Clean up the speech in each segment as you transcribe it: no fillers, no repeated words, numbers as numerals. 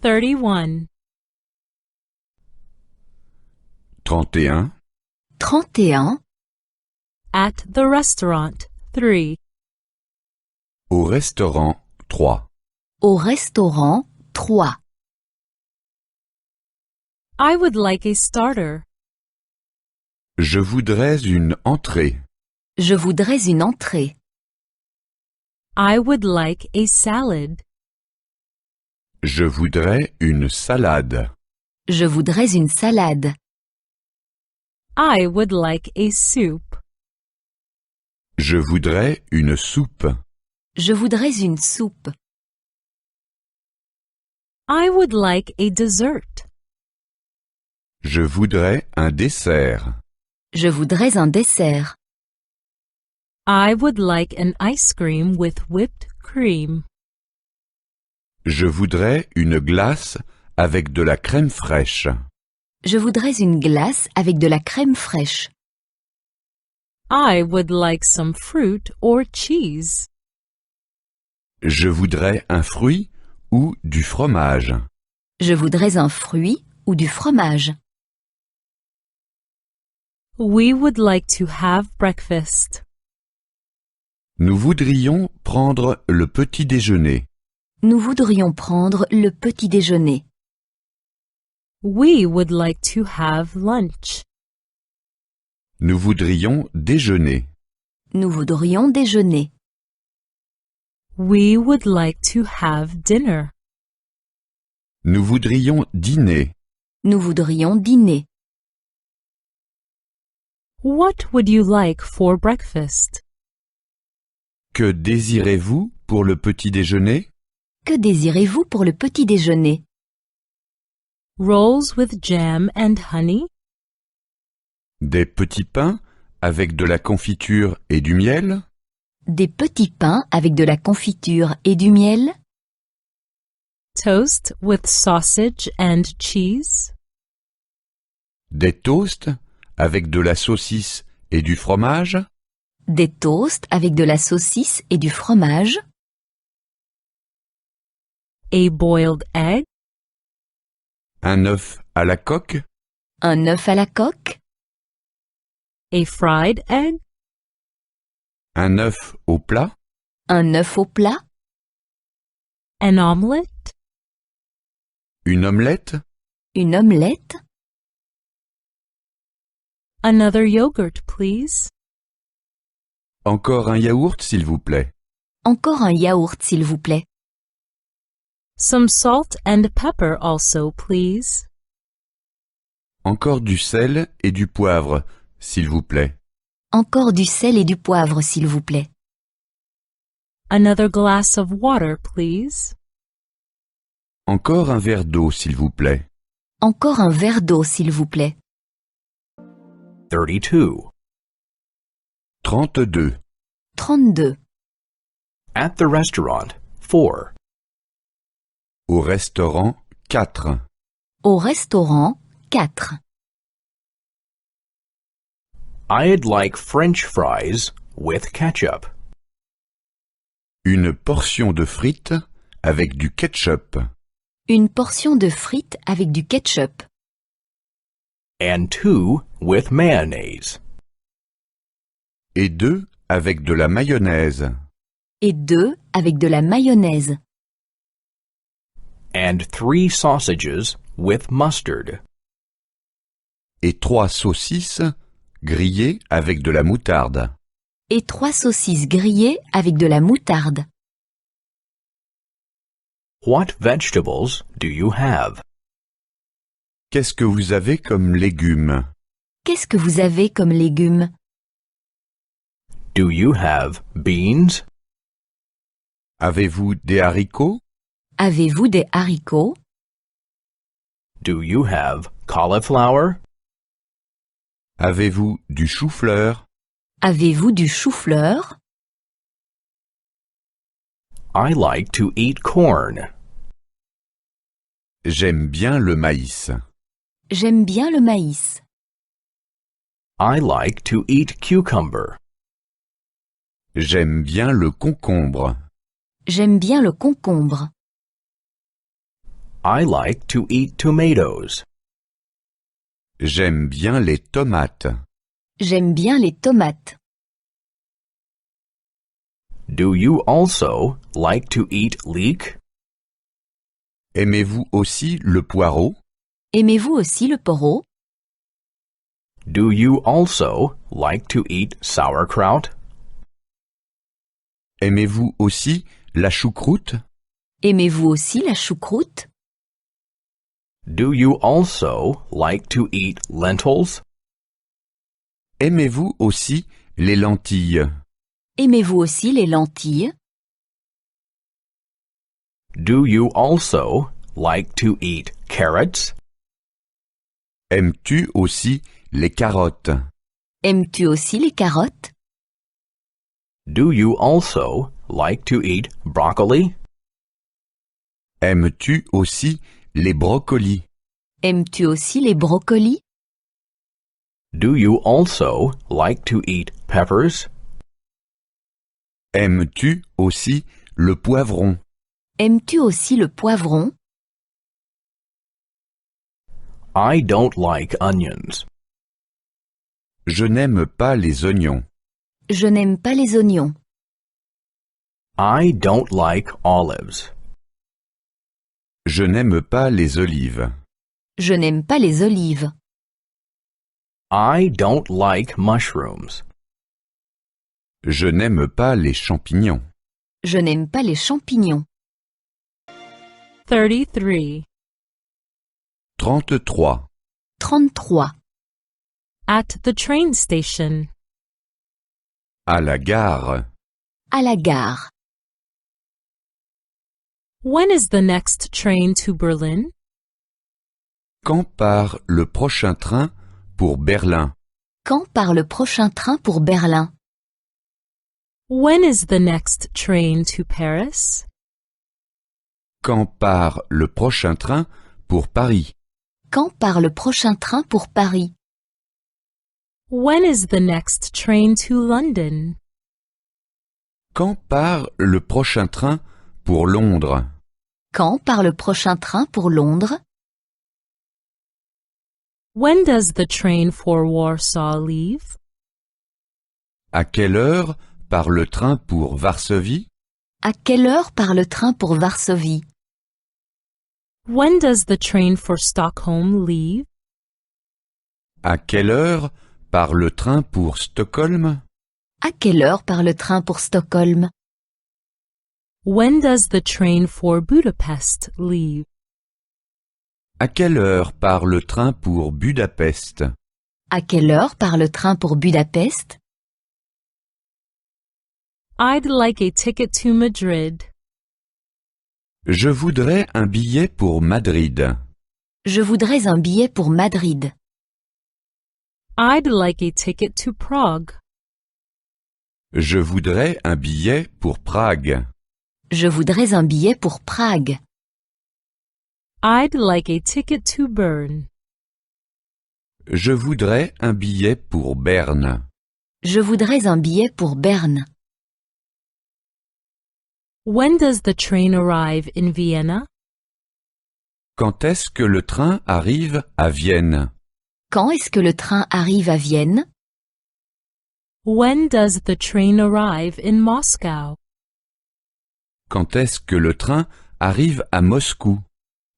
31. 31. 31. At the restaurant, 3. Au restaurant, 3. Au restaurant, 3. I would like a starter. Je voudrais une entrée. Je voudrais une entrée. I would like a salad. Je voudrais une salade. Je voudrais une salade. I would like a soup. Je voudrais une soupe. Je voudrais une soupe. I would like a dessert. Je voudrais un dessert. Je voudrais un dessert. I would like an ice cream with whipped cream. Je voudrais une glace avec de la crème fraîche. Je voudrais une glace avec de la crème fraîche. I would like some fruit or cheese. Je voudrais un fruit ou du fromage. Je voudrais un fruit ou du fromage. We would like to have breakfast. Nous voudrions prendre le petit déjeuner. Nous voudrions prendre le petit déjeuner. We would like to have lunch. Nous voudrions déjeuner. Nous voudrions déjeuner. We would like to have dinner. Nous voudrions dîner. Nous voudrions dîner. What would you like for breakfast? Que désirez-vous pour le petit déjeuner? Que désirez-vous pour le petit déjeuner? Rolls with jam and honey? Des petits pains avec de la confiture et du miel? Des petits pains avec de la confiture et du miel? Toast with sausage and cheese? Des toasts avec de la saucisse et du fromage? Des toasts avec de la saucisse et du fromage? A boiled egg? Un œuf à la coque? Un œuf à la coque? A fried egg? Un œuf au plat? Un œuf au plat? An omelette? Une omelette? Une omelette? Another yogurt, please. Encore un yaourt, s'il vous plaît. Encore un yaourt, s'il vous plaît. Some salt and pepper also, please. Encore du sel et du poivre, s'il vous plaît. Encore du sel et du poivre, s'il vous plaît. Another glass of water, please. Encore un verre d'eau, s'il vous plaît. Encore un verre d'eau, s'il vous plaît. 32. 32. 32. At the restaurant, 4. Au restaurant, 4. Au restaurant, 4. I'd like French fries with ketchup. Une portion de frites avec du ketchup. Une portion de frites avec du ketchup. And 2 with mayonnaise. Et 2 avec de la mayonnaise. Et 2 avec de la mayonnaise. And 3 sausages with mustard. Et 3 saucisses grillées avec de la moutarde. Et 3 saucisses grillées avec de la moutarde. What vegetables do you have? Qu'est-ce que vous avez comme légumes? Qu'est-ce que vous avez comme légumes? Do you have beans? Avez-vous des haricots? Avez-vous des haricots? Do you have cauliflower? Avez-vous du chou-fleur? Avez-vous du chou-fleur? I like to eat corn. J'aime bien le maïs. J'aime bien le maïs. I like to eat cucumber. J'aime bien le concombre. J'aime bien le concombre. I like to eat tomatoes. J'aime bien les tomates. J'aime bien les tomates. Do you also like to eat leek? Aimez-vous aussi le poireau? Aimez-vous aussi le poireau? Do you also like to eat sauerkraut? Aimez-vous aussi la choucroute? Aimez-vous aussi la choucroute? Do you also like to eat lentils? Aimez-vous aussi les lentilles? Aimez-vous aussi les lentilles? Do you also like to eat carrots? Aimes-tu aussi les carottes? Aimes-tu aussi les carottes? Do you also like to eat broccoli? Aimes-tu aussi les brocolis? Aimes-tu aussi les brocolis? Do you also like to eat peppers? Aimes-tu aussi le poivron? Aimes-tu aussi le poivron? I don't like onions. Je n'aime pas les oignons. Je n'aime pas les oignons. I don't like olives. Je n'aime pas les olives. Je n'aime pas les olives. I don't like mushrooms. Je n'aime pas les champignons. Je n'aime pas les champignons. 33. 33. 33. At the train station. À la gare. À la gare. When is the next train to Berlin? Quand part le prochain train pour Berlin? Quand part le prochain train pour Berlin? When is the next train to Paris? Quand part le prochain train pour Paris? Quand part le prochain train pour Paris? When is the next train to London? Quand part le prochain train pour Londres? Quand part le prochain train pour Londres? When does the train for Warsaw leave? À quelle heure part le train pour Varsovie? À quelle heure part le train pour Varsovie? When does the train for Stockholm leave? À quelle heure part le train pour Stockholm? À quelle heure part le train pour Stockholm? When does the train for Budapest leave? À quelle heure part le train pour Budapest? À quelle heure part le train pour Budapest? I'd like a ticket to Madrid. Je voudrais un billet pour Madrid. Je voudrais un billet pour Madrid. I'd like a ticket to Prague. Je voudrais un billet pour Prague. Je voudrais un billet pour Prague. I'd like a ticket to Bern. Je voudrais un billet pour Berne. Je voudrais un billet pour Berne. When does the train arrive in Vienna? Quand est-ce que le train arrive à Vienne? Quand est-ce que le train arrive à Vienne? When does the train arrive in Moscow? Quand est-ce que le train arrive à Moscou?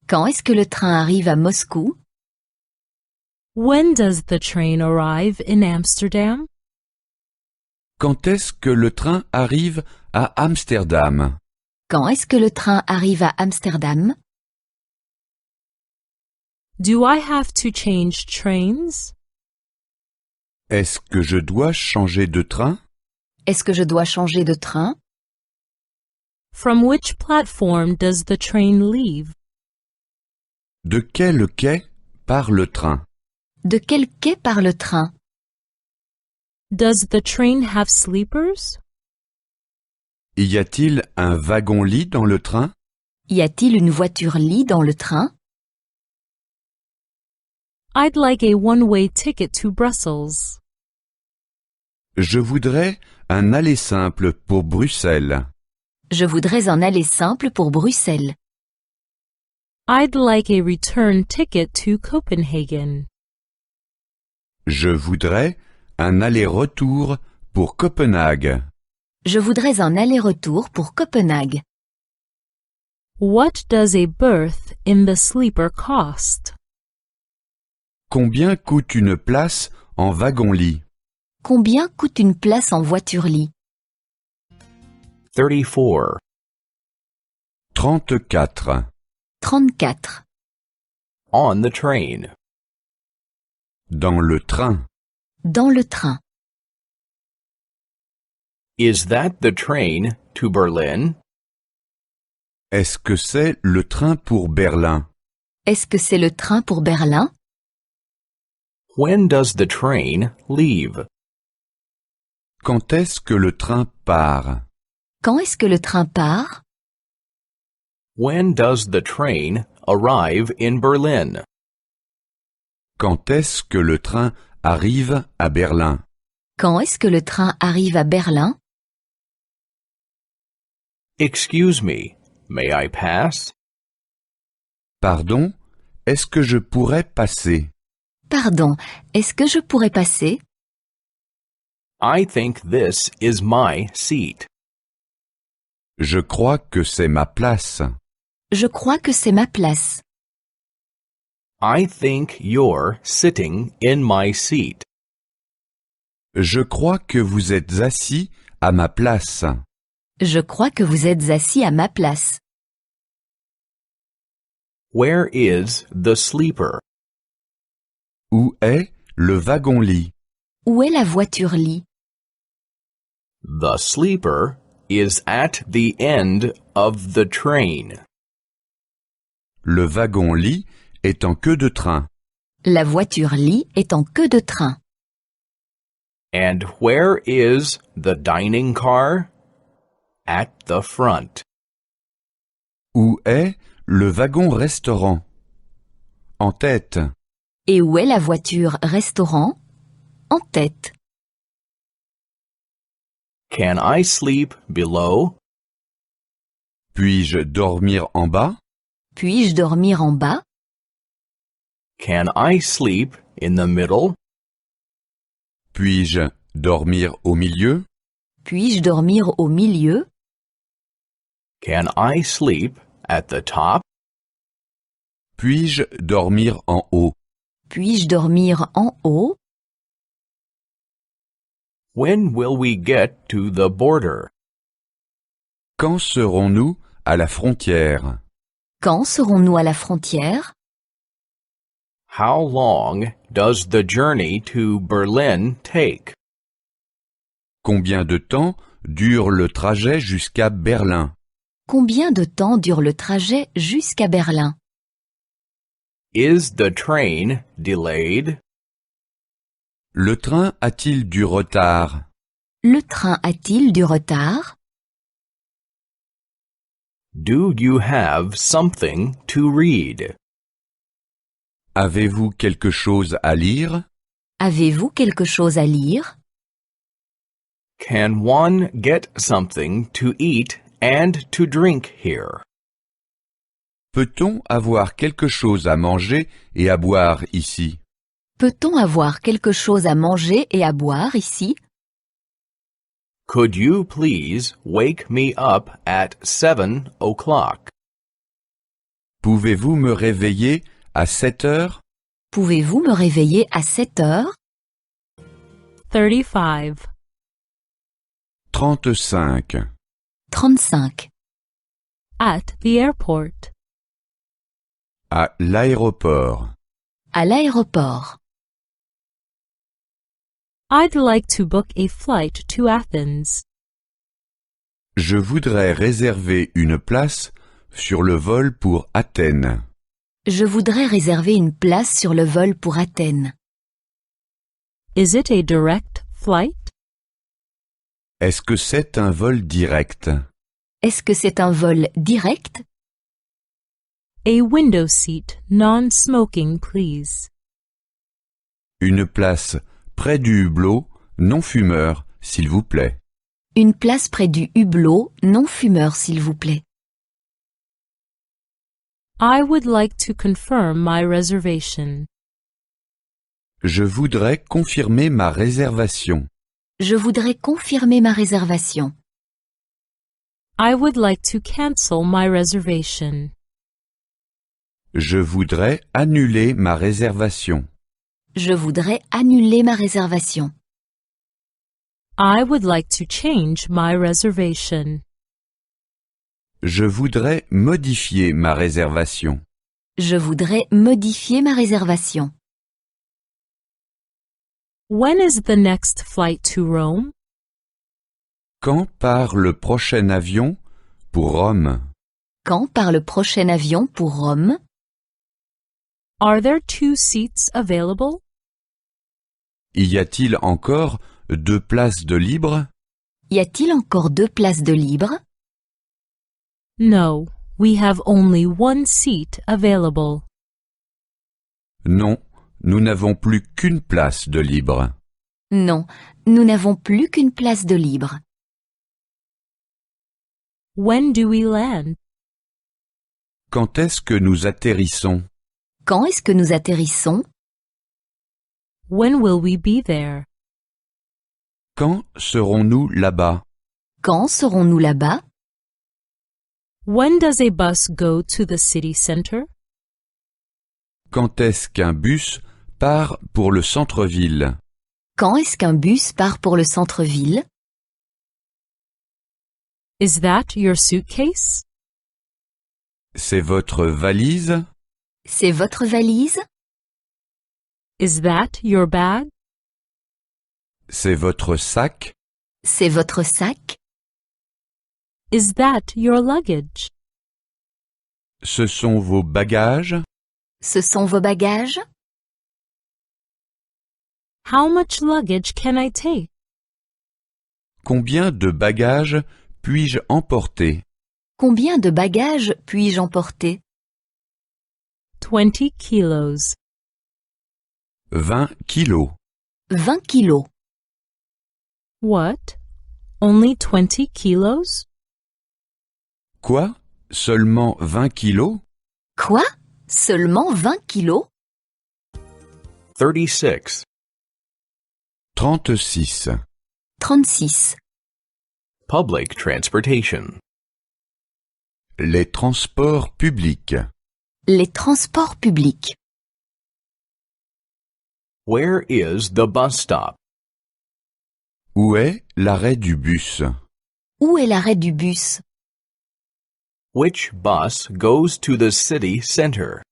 Quand est-ce que le train arrive à Moscou? When does the train arrive in Amsterdam? Quand est-ce que le train arrive à Amsterdam? Quand est-ce que le train arrive à Amsterdam? Do I have to change trains? Est-ce que je dois changer de train? Est-ce que je dois changer de train? From which platform does the train leave? De quel quai part le train? De quel quai part le train? Does the train have sleepers? Y a-t-il un wagon-lit dans le train? Y a-t-il une voiture-lit dans le train? I'd like a one-way ticket to Brussels. Je voudrais un aller simple pour Bruxelles. Je voudrais un aller simple pour Bruxelles. I'd like a return ticket to Copenhagen. Je voudrais un aller-retour pour Copenhague. Je voudrais un aller-retour pour Copenhague. What does a berth in the sleeper cost? Combien coûte une place en wagon-lit? Combien coûte une place en voiture-lit? 34. 34. 34. On the train. Dans le train. Dans le train. Is that the train to Berlin? Est-ce que c'est le train pour Berlin? Est-ce que c'est le train pour Berlin? When does the train leave? Quand est-ce que le train part? Quand est-ce que le train part? When does the train arrive in Berlin? Quand est-ce que le train arrive à Berlin? Quand est-ce que le train arrive à Berlin? Excuse me, may I pass? Pardon, est-ce que je pourrais passer? Pardon, est-ce que je pourrais passer? I think this is my seat. Je crois que c'est ma place. Je crois que c'est ma place. I think you're sitting in my seat. Je crois que vous êtes assis à ma place. Je crois que vous êtes assis à ma place. Where is the sleeper? Où est le wagon-lit? Où est la voiture-lit? The sleeper is at the end of the train. Le wagon-lit est en queue de train. La voiture-lit est en queue de train. And where is the dining car? At the front. Où est le wagon-restaurant? En tête. Et où est la voiture-restaurant? En tête. Can I sleep below? Puis-je dormir en bas? Puis-je dormir en bas? Can I sleep in the middle? Puis-je dormir au milieu? Puis-je dormir au milieu? Can I sleep at the top? Puis-je dormir en haut? Puis-je dormir en haut? When will we get to the border? Quand serons-nous à la frontière? Quand serons-nous à la frontière? How long does the journey to Berlin take? Combien de temps dure le trajet jusqu'à Berlin? Combien de temps dure le trajet jusqu'à Berlin? Is the train delayed? Le train a-t-il du retard? Le train a-t-il du retard? Do you have something to read? Avez-vous quelque chose à lire? Avez-vous quelque chose à lire? Can one get something to eat and to drink here? Peut-on avoir quelque chose à manger et à boire ici? Peut-on avoir quelque chose à manger et à boire ici? Could you please wake me up at 7 o'clock? Pouvez-vous me réveiller à 7 heures? Pouvez-vous me réveiller à 7 heures? 35. 35. 35. At the airport. À l'aéroport. À l'aéroport. I'd like to book a flight to Athens. Je voudrais réserver une place sur le vol pour Athènes. Je voudrais réserver une place sur le vol pour Athènes. Is it a direct flight? Est-ce que c'est un vol direct? Est-ce que c'est un vol direct? A window seat, non-smoking, please. Une place près du hublot, non fumeur, s'il vous plaît. Une place près du hublot, non fumeur s'il vous plaît. I would like to confirm my reservation. Je voudrais confirmer ma réservation. Je voudrais confirmer ma réservation. I would like to cancel my reservation. Je voudrais annuler ma réservation. Je voudrais annuler ma réservation. I would like to change my reservation. Je voudrais modifier ma réservation. Je voudrais modifier ma réservation. When is the next flight to Rome? Quand part le prochain avion pour Rome? Quand part le prochain avion pour Rome? Are there 2 seats available? Y a-t-il encore 2 places de libre? Y a-t-il encore 2 places de libre? No, we have only 1 seat available. Non, nous n'avons plus qu'une place de libre. Non, nous n'avons plus qu'une place de libre. When do we land? Quand est-ce que nous atterrissons? Quand est-ce que nous atterrissons? When will we be there? Quand serons-nous là-bas? Quand serons-nous là-bas? When does a bus go to the city center? Quand est-ce qu'un bus part pour le centre-ville? Quand est-ce qu'un bus part pour le centre-ville? Is that your suitcase? C'est votre valise? C'est votre valise? Is that your bag? C'est votre sac? C'est votre sac? Is that your luggage? Ce sont vos bagages? Ce sont vos bagages? How much luggage can I take? Combien de bagages puis-je emporter? Combien de bagages puis-je emporter? 20 kilos. 20 kilos. 20 kilos. What? Only 20 kilos? Quoi? Seulement 20 kilos? Quoi? Seulement 20 kilos? 36. 36. 36. Public transportation. Les transports publics. Les transports publics. Where is the bus stop? Où est l'arrêt du bus? Où est l'arrêt du bus? Which bus goes to the city center?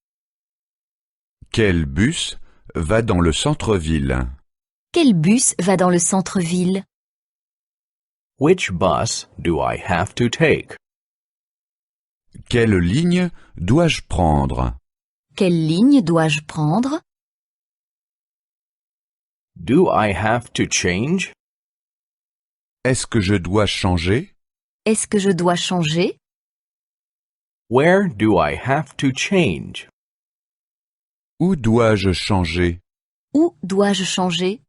Quel bus va dans le centre-ville? Quel bus va dans le centre-ville? Which bus do I have to take? Quelle ligne dois-je prendre? Quelle ligne dois-je prendre? Do I have to change? Est-ce que je dois changer? Est-ce que je dois changer? Where do I have to change? Où dois-je changer? Où dois-je changer?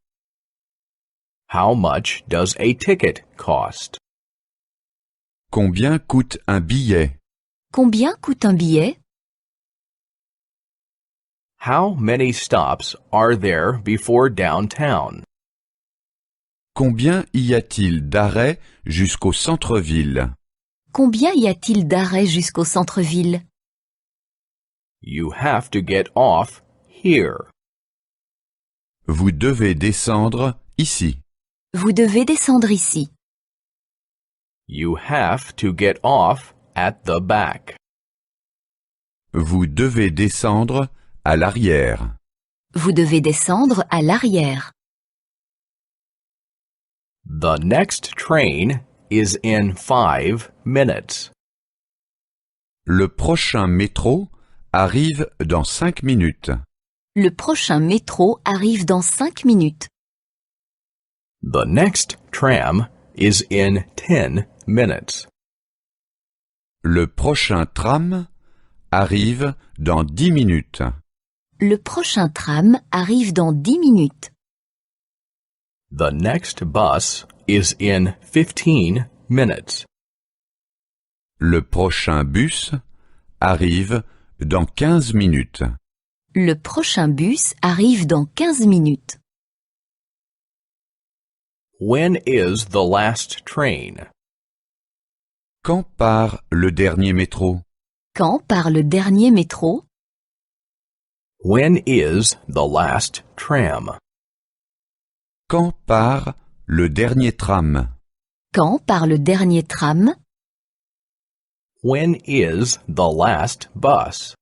How much does a ticket cost? Combien coûte un billet? Combien coûte un billet? How many stops are there before downtown? Combien y a-t-il d'arrêts jusqu'au centre-ville? Combien y a-t-il d'arrêts jusqu'au centre-ville? You have to get off here. Vous devez descendre ici. Vous devez descendre ici. You have to get off at the back. Vous devez descendre à l'arrière. Vous devez descendre à l'arrière. The next train is in 5 minutes. Le prochain métro arrive dans 5 minutes. Le prochain métro arrive dans 5 minutes. The next tram is in 10 minutes. Le prochain tram arrive dans 10 minutes. Le prochain tram arrive dans 10 minutes. The next bus is in 15 minutes. Le prochain bus arrive dans 15 minutes. Le prochain bus arrive dans 15 minutes. When is the last train? Quand part le dernier métro? Quand part le dernier métro? When is the last tram? Quand part le dernier tram? Quand part le dernier tram? When is the last bus?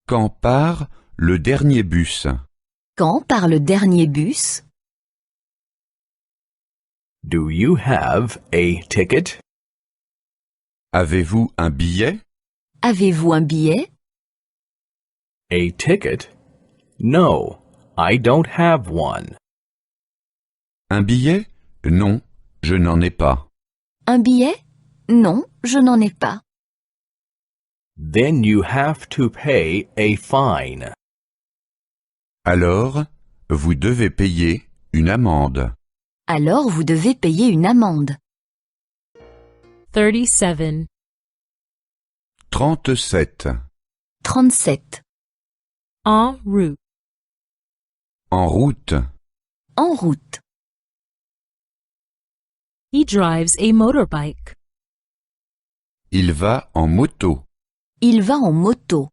Quand part le dernier bus? Quand part le dernier bus? Do you have a ticket? Avez-vous un billet? Avez-vous un billet? A ticket? No, I don't have one. Un billet? Non, je n'en ai pas. Un billet? Non, je n'en ai pas. Then you have to pay a fine. Alors, vous devez payer une amende. Alors vous devez payer une amende. 37. 37. 37. En route. En route. En route. He drives a motorbike. Il va en moto. Il va en moto.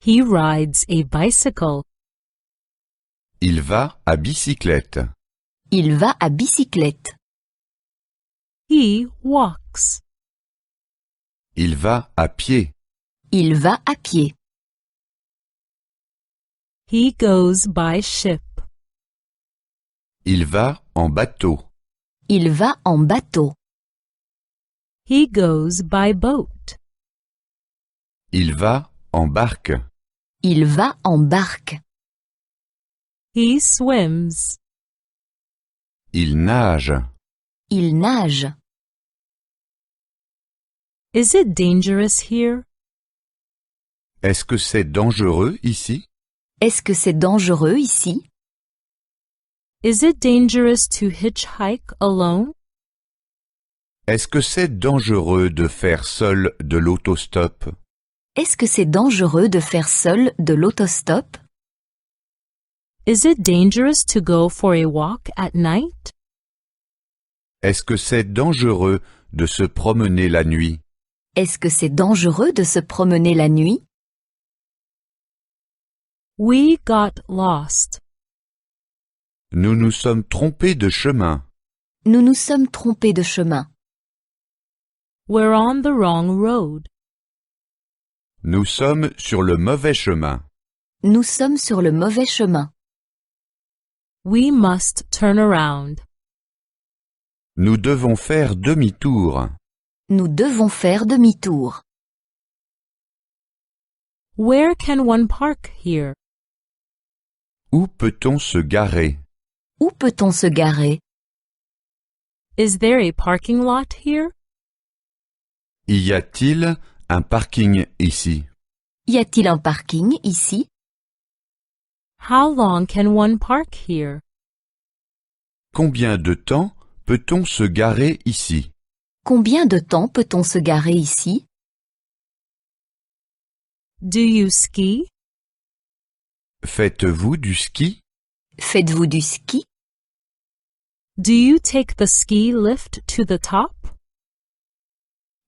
He rides a bicycle. Il va à bicyclette. Il va à bicyclette. He walks. Il va à pied. Il va à pied. He goes by ship. Il va en bateau. Il va en bateau. He goes by boat. Il va en barque. Il va en barque. He swims. Il nage. Il nage. Is it dangerous here? Est-ce que c'est dangereux ici? Est-ce que c'est dangereux ici? Is it dangerous to hitchhike alone? Est-ce que c'est dangereux de faire seul de l'autostop? Est-ce que c'est dangereux de faire seul de l'autostop? Is it dangerous to go for a walk at night? Est-ce que c'est dangereux de se promener la nuit? Est-ce que c'est dangereux de se promener la nuit? We got lost. Nous nous sommes trompés de chemin. Nous nous sommes trompés de chemin. We're on the wrong road. Nous sommes sur le mauvais chemin. Nous sommes sur le mauvais chemin. We must turn around. Nous devons faire demi-tour. Nous devons faire demi-tour. Where can one park here? Où peut-on se garer? Où peut-on se garer? Is there a parking lot here? Y a-t-il un parking ici? Y a-t-il un parking ici? How long can one park here? Combien de temps peut-on se garer ici? Combien de temps peut-on se garer ici? Do you ski? Faites-vous du ski? Faites-vous du ski? Do you take the ski lift to the top?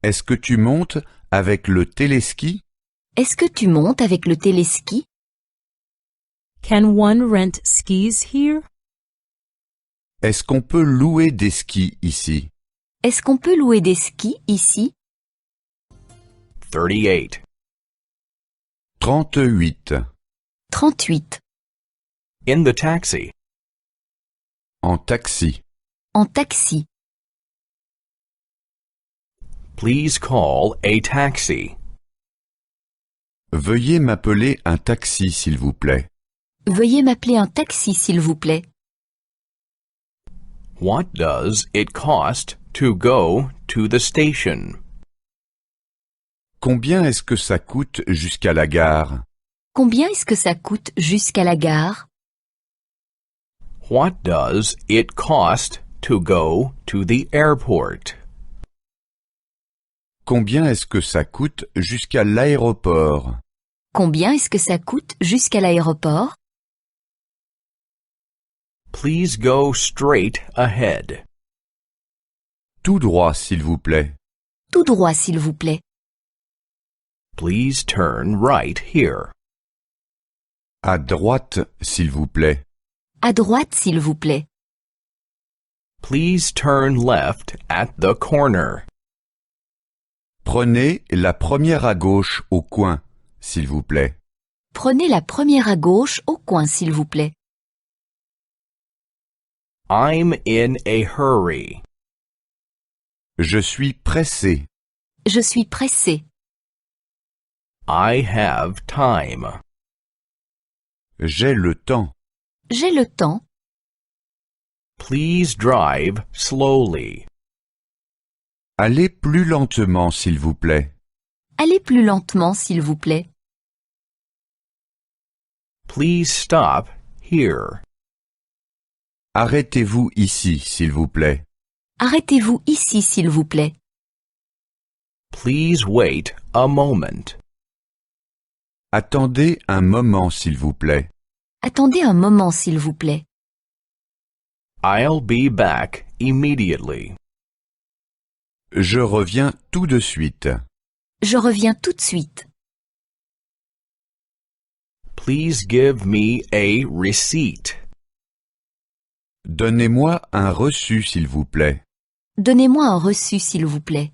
Est-ce que tu montes avec le téléski? Est-ce que tu montes avec le téléski? Can one rent skis here? Est-ce qu'on peut louer des skis ici? Est-ce qu'on peut louer des skis ici? 38. 38. 38. In the taxi. En taxi. En taxi. Please call a taxi. Veuillez m'appeler un taxi, s'il vous plaît. Veuillez m'appeler un taxi, s'il vous plaît. What does it cost to go to the station? Combien est-ce que ça coûte jusqu'à la gare? Combien est-ce que ça coûte jusqu'à la gare? What does it cost to go to the airport? Combien est-ce que ça coûte jusqu'à l'aéroport? Combien est-ce que ça coûte jusqu'à l'aéroport? Please go straight ahead. Tout droit, s'il vous plaît. Tout droit, s'il vous plaît. Please turn right here. À droite, s'il vous plaît. À droite, s'il vous plaît. Please turn left at the corner. Prenez la première à gauche au coin, s'il vous plaît. Prenez la première à gauche au coin, s'il vous plaît. I'm in a hurry. Je suis pressé. Je suis pressé. I have time. J'ai le temps. J'ai le temps. Please drive slowly. Allez plus lentement, s'il vous plaît. Allez plus lentement, s'il vous plaît. Please stop here. Arrêtez-vous ici, s'il vous plaît. Arrêtez-vous ici, s'il vous plaît. Please wait a moment. Attendez un moment, s'il vous plaît. Attendez un moment, s'il vous plaît. I'll be back immediately. Je reviens tout de suite. Je reviens tout de suite. Please give me a receipt. Donnez-moi un reçu, s'il vous plaît. Donnez-moi un reçu, s'il vous plaît.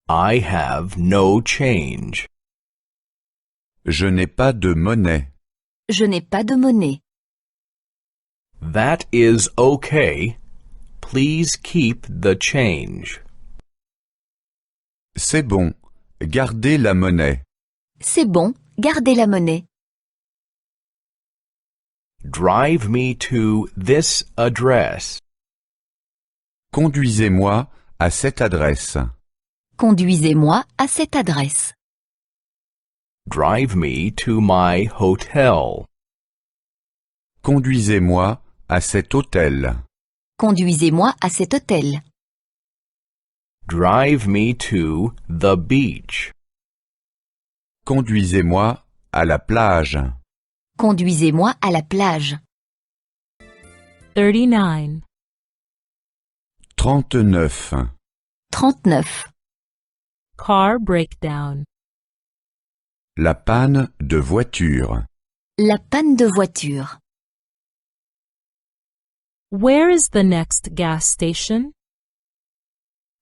I have no change. Je n'ai pas de monnaie. Je n'ai pas de monnaie. That is okay. Please keep the change. C'est bon. Gardez la monnaie. C'est bon, gardez la monnaie. Drive me to this address. Conduisez-moi à cette adresse. Conduisez-moi à cette adresse. Drive me to my hotel. Conduisez-moi à cet hôtel. Conduisez-moi à cet hôtel. Drive me to the beach. Conduisez-moi à la plage. Conduisez-moi à la plage. 39. 39. 39. Car breakdown. La panne de voiture. La panne de voiture. Where is the next gas station?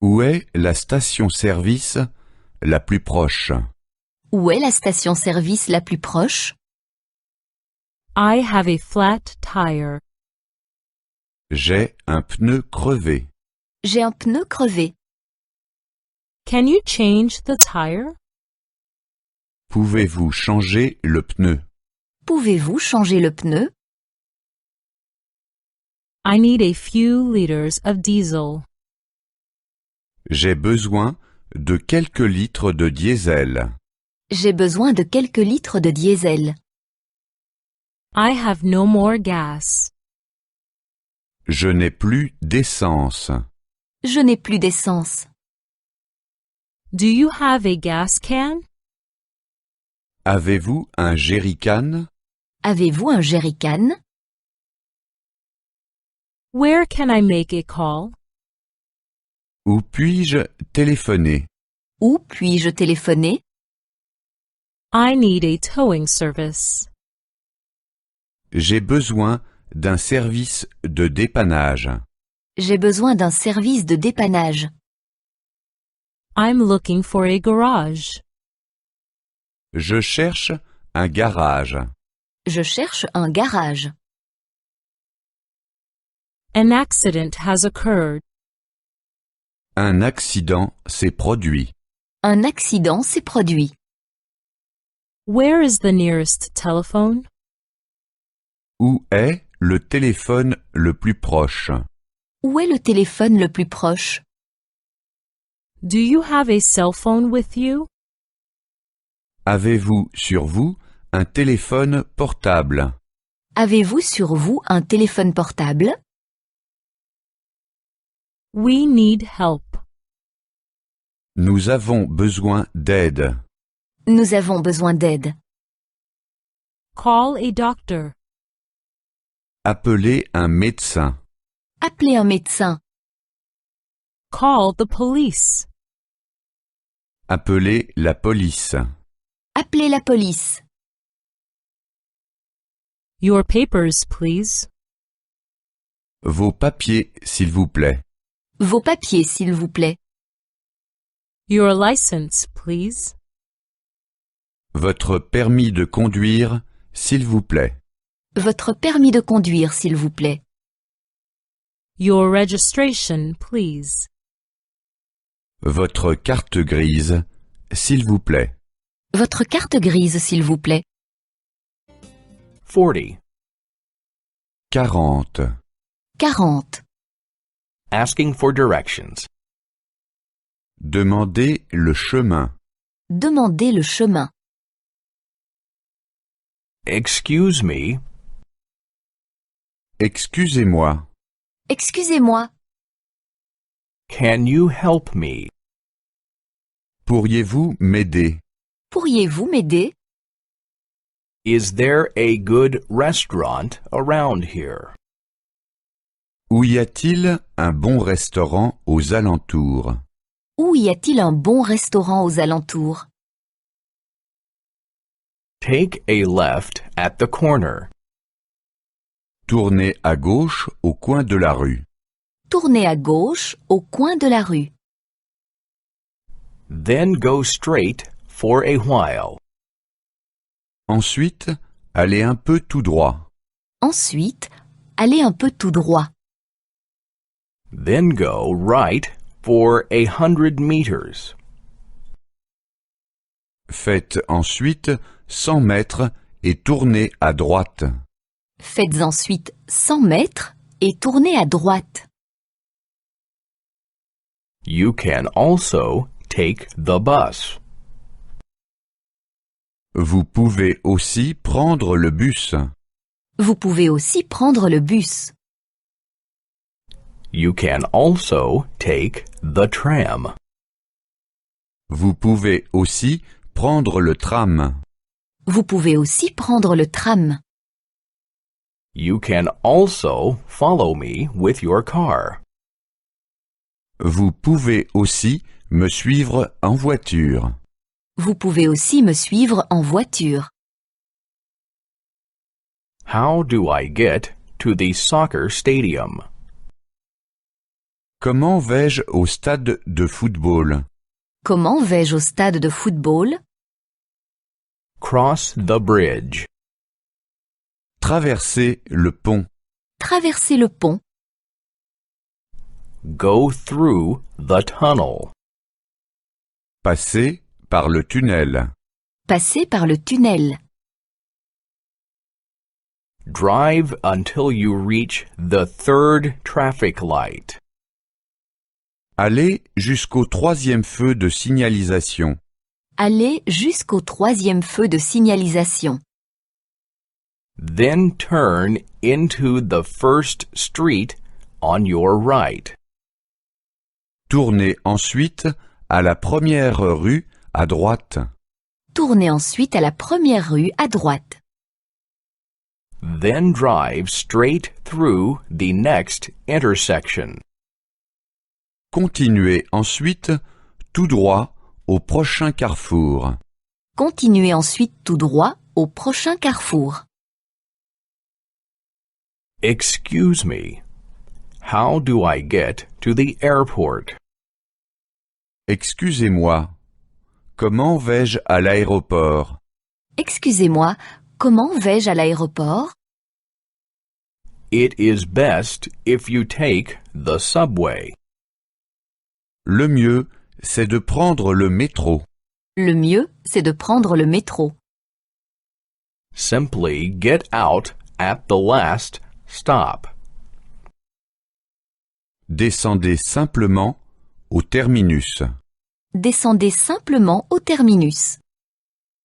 Où est la station-service la plus proche? Où est la station-service la plus proche? I have a flat tire. J'ai un pneu crevé. J'ai un pneu crevé. Can you change the tire? Pouvez-vous changer le pneu? Pouvez-vous changer le pneu? I need a few liters of diesel. J'ai besoin de quelques litres de diesel. J'ai besoin de quelques litres de diesel. I have no more gas. Je n'ai plus d'essence. Je n'ai plus d'essence. Do you have a gas can? Avez-vous un jerrycan? Avez-vous un jerrycan? Where can I make a call? Où puis-je téléphoner? Où puis-je téléphoner? I need a towing service. J'ai besoin d'un service de dépannage. J'ai besoin d'un service de dépannage. I'm looking for a garage. Je cherche un garage. Je cherche un garage. An accident has occurred. Un accident s'est produit. Un accident s'est produit. Where is the nearest telephone? Où est le téléphone le plus proche? Où est le téléphone le plus proche? Do you have a cell phone with you? Avez-vous sur vous un téléphone portable? Avez-vous sur vous un téléphone portable? We need help. Nous avons besoin d'aide. Nous avons besoin d'aide. Call a doctor. Appelez un médecin. Appelez un médecin. Call the police. Appelez la police. Appelez la police. Your papers, please. Vos papiers, s'il vous plaît. Vos papiers, s'il vous plaît. Your license, please. Votre permis de conduire, s'il vous plaît. Votre permis de conduire, s'il vous plaît. Your registration, please. Votre carte grise, s'il vous plaît. Votre carte grise, s'il vous plaît. 40. 40. 40. Asking for directions. Demandez le chemin. Demandez le chemin. Excuse me, Excusez-moi. Excusez-moi. can you help me? Pourriez-vous m'aider? Pourriez-vous m'aider? Is there a good restaurant around here? Où y a-t-il un bon restaurant aux alentours? Où y a-t-il un bon restaurant aux alentours? Take a left at the corner. Tournez à gauche au coin de la rue. Tournez à gauche au coin de la rue. Then go straight for a while. Ensuite, allez un peu tout droit. Ensuite, allez un peu tout droit. Then go right for 100 meters. Faites ensuite 100 mètres et tournez à droite. Faites ensuite 100 mètres et tournez à droite. You can also take the bus. Vous pouvez aussi prendre le bus. Vous pouvez aussi prendre le bus. You can also take the tram. Vous pouvez aussi prendre le tram. Vous pouvez aussi prendre le tram. You can also follow me with your car. Vous pouvez aussi me suivre en voiture. Vous pouvez aussi me suivre en voiture. How do I get to the soccer stadium? Comment vais-je au stade de football? Comment vais-je au stade de football? Cross the bridge. Traverser le pont. Traverser le pont. Go through the tunnel. Passer par le tunnel. Passer par le tunnel. Drive until you reach the third traffic light. Allez jusqu'au 3e feu de signalisation. Allez jusqu'au 3e feu de signalisation. Then turn into the first street on your right. Tournez ensuite à la première rue à droite. Tournez ensuite à la première rue à droite. Then drive straight through the next intersection. Continuez ensuite tout droit au prochain carrefour. Continuez ensuite tout droit au prochain carrefour. Excuse me. How do I get to the airport? Excusez-moi. Comment vais-je à l'aéroport? Excusez-moi, comment vais-je à l'aéroport? It is best if you take the subway. Le mieux, c'est de prendre le métro. Le mieux, c'est de prendre le métro. Simply get out at the last stop. Descendez simplement au terminus. Descendez simplement au terminus.